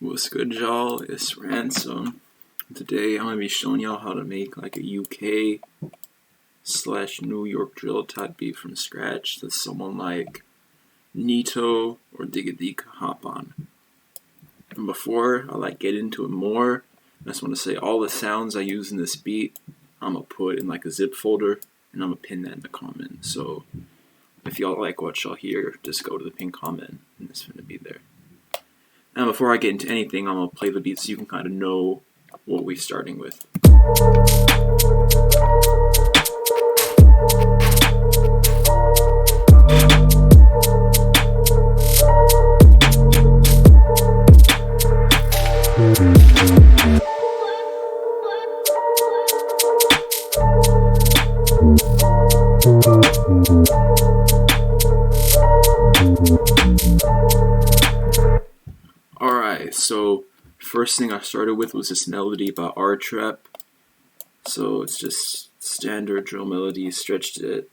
What's good, y'all? It's Ransom. Today I'm gonna be showing y'all how to make like a UK/New York drill type beat from scratch that someone like Nito or Digga can hop on. And before I get into it more, I just want to say all the sounds I use in this beat I'm gonna put in like a zip folder and I'm gonna pin that in the comment. So if y'all like what y'all hear, just go to the pinned comment and it's gonna be there. Now before I get into anything, I'm going to play the beat so you can kind of know what we're starting with. Alright, so first thing I started with was this melody by R-Trap. So it's just standard drill melody, stretched it,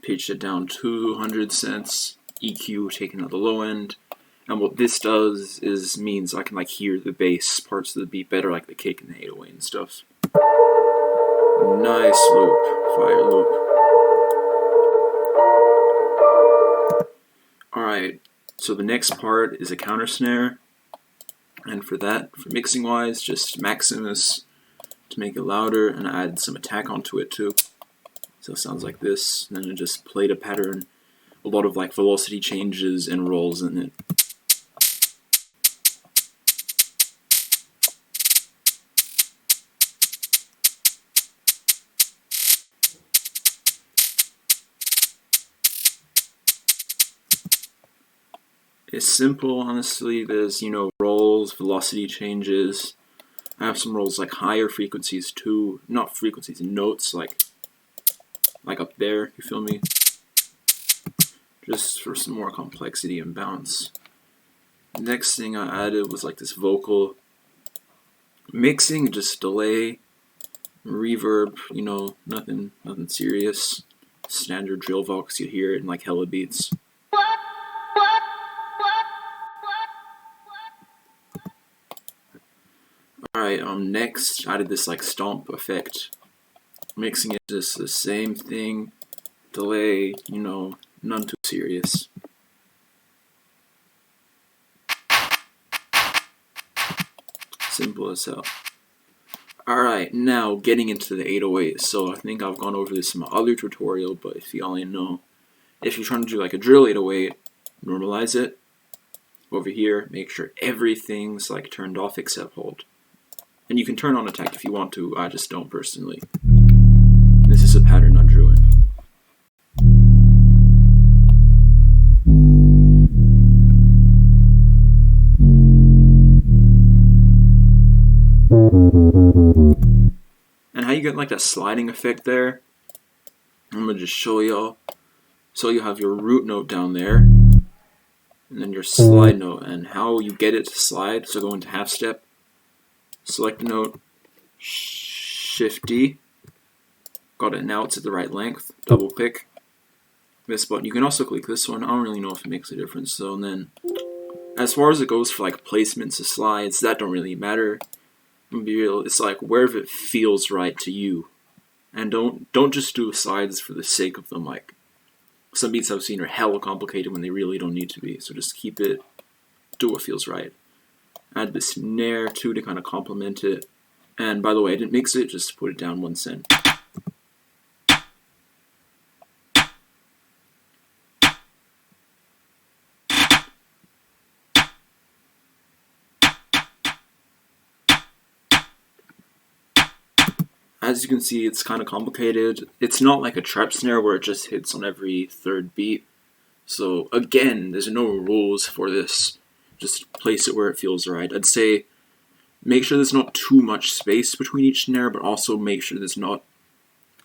pitched it down 200 cents, EQ taken at the low end. And what this does is means I can hear the bass parts of the beat better, like the kick and the 808 and stuff. Nice loop, fire loop. Alright, so the next part is a counter snare. And for that, for mixing wise, just Maximus to make it louder and add some attack onto it too. So it sounds like this. And then I just played a pattern, a lot of velocity changes and rolls in it. It's simple, honestly. There's, rolls, velocity changes. I have some rolls higher frequencies too. Not frequencies, notes, like up there, you feel me? Just for some more complexity and bounce. Next thing I added was this vocal mixing, just delay, reverb, nothing serious. Standard drill vox, you hear it in hella beats. Alright, next I added this stomp effect. Mixing it, just the same thing. Delay, none too serious. Simple as hell. Alright, now getting into the 808. So I think I've gone over this in my other tutorial, but if y'all ain't know, if you're trying to do a drill 808, normalize it. Over here, make sure everything's turned off except hold. And you can turn on attack if you want to, I just don't personally. This is a pattern I drew in. And how you get that sliding effect there, I'm going to just show y'all. So you have your root note down there, and then your slide note, and how you get it to slide, so go into half step. Select a note, Shift D, got it, now it's at the right length, double click this button. You can also click this one, I don't really know if it makes a difference though. And then, as far as it goes for placements of slides, that don't really matter. I'm gonna be real, it's wherever it feels right to you. And don't just do slides for the sake of them. Some beats I've seen are hella complicated when they really don't need to be, so just keep it, do what feels right. Add the snare too to kind of complement it. And by the way, I didn't mix it, just put it down 1 cent. As you can see, it's kind of complicated. It's not like a trap snare where it just hits on every third beat. So again, there's no rules for this. Just place it where it feels right. I'd say make sure there's not too much space between each snare, but also make sure there's not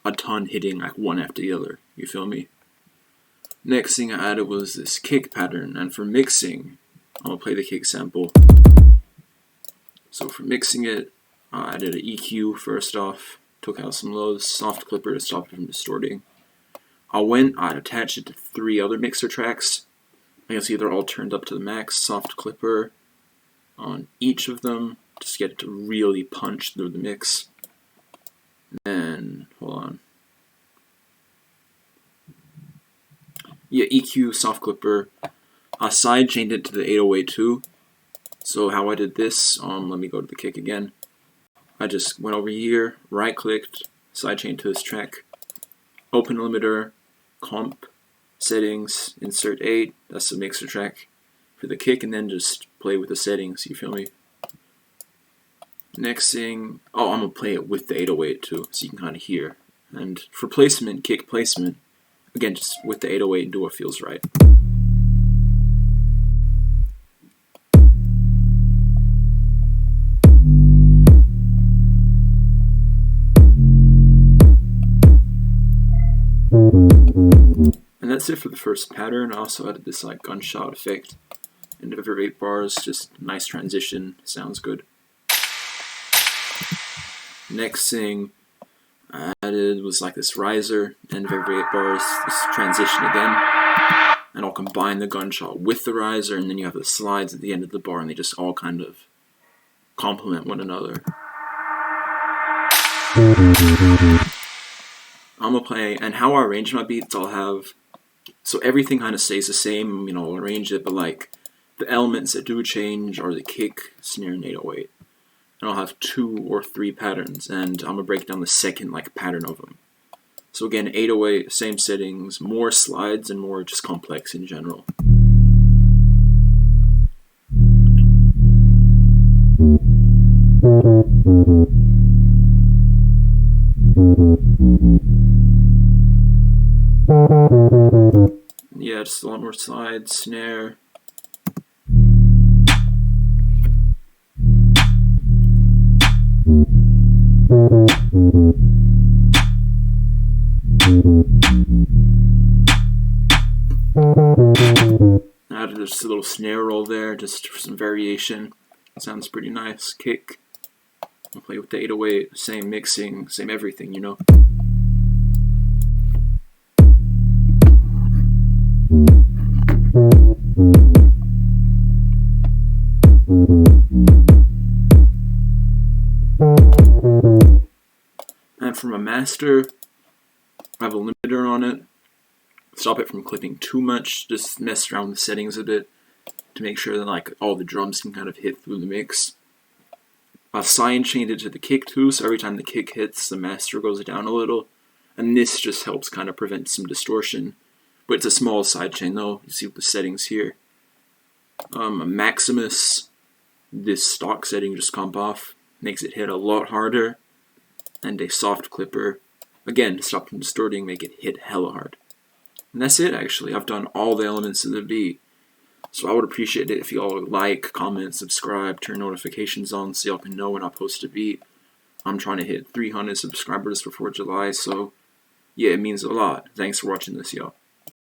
a ton hitting one after the other. You feel me? Next thing I added was this kick pattern, and for mixing, I'm gonna play the kick sample. So for mixing it, I added an EQ first off, took out some lows, soft clipper to stop it from distorting. I attached it to 3 other mixer tracks. You can see they're all turned up to the max. Soft clipper on each of them, just get it to really punch through the mix. And hold on. Yeah, EQ soft clipper. I side chained it to the 808 too. So how I did this, let me go to the kick again. I just went over here, right clicked, side chained to this track, open limiter, comp, settings, insert 8, that's the mixer track for the kick, and then just play with the settings, you feel me? Next thing, I'm gonna play it with the 808 too, so you can kind of hear. And for placement, kick placement, again, just with the 808 do what feels right. And that's it for the first pattern. I also added this like gunshot effect into every 8 bars, just nice transition, sounds good. Next thing I added was like this riser, end of every 8 bars, this transition again. And I'll combine the gunshot with the riser, and then you have the slides at the end of the bar, and they just all kind of complement one another. I'm gonna play, and how I arrange my beats, I'll have, so everything kind of stays the same, you know, I'll arrange it, but like the elements that do change are the kick, snare, and 808. And I'll have 2 or 3 patterns, and I'm gonna break down the second like pattern of them. So again, 808, same settings, more slides, and more just complex in general. Yeah, just a lot more slides, snare. Added just a little snare roll there, just for some variation. Sounds pretty nice. Kick. I'll play with the 808, same mixing, same everything, you know. And for my master, I have a limiter on it. Stop it from clipping too much, just mess around with the settings a bit to make sure that like all the drums can kind of hit through the mix. I've side chained it to the kick too, so every time the kick hits, the master goes down a little, and this just helps kind of prevent some distortion. But it's a small side chain though, you see with the settings here. A Maximus, this stock setting just comp off, makes it hit a lot harder, and a soft clipper, again to stop from distorting, make it hit hella hard. And that's it actually, I've done all the elements of the beat. So I would appreciate it if y'all like, comment, subscribe, turn notifications on so y'all can know when I post a beat. I'm trying to hit 300 subscribers before July, so yeah, it means a lot. Thanks for watching this, y'all.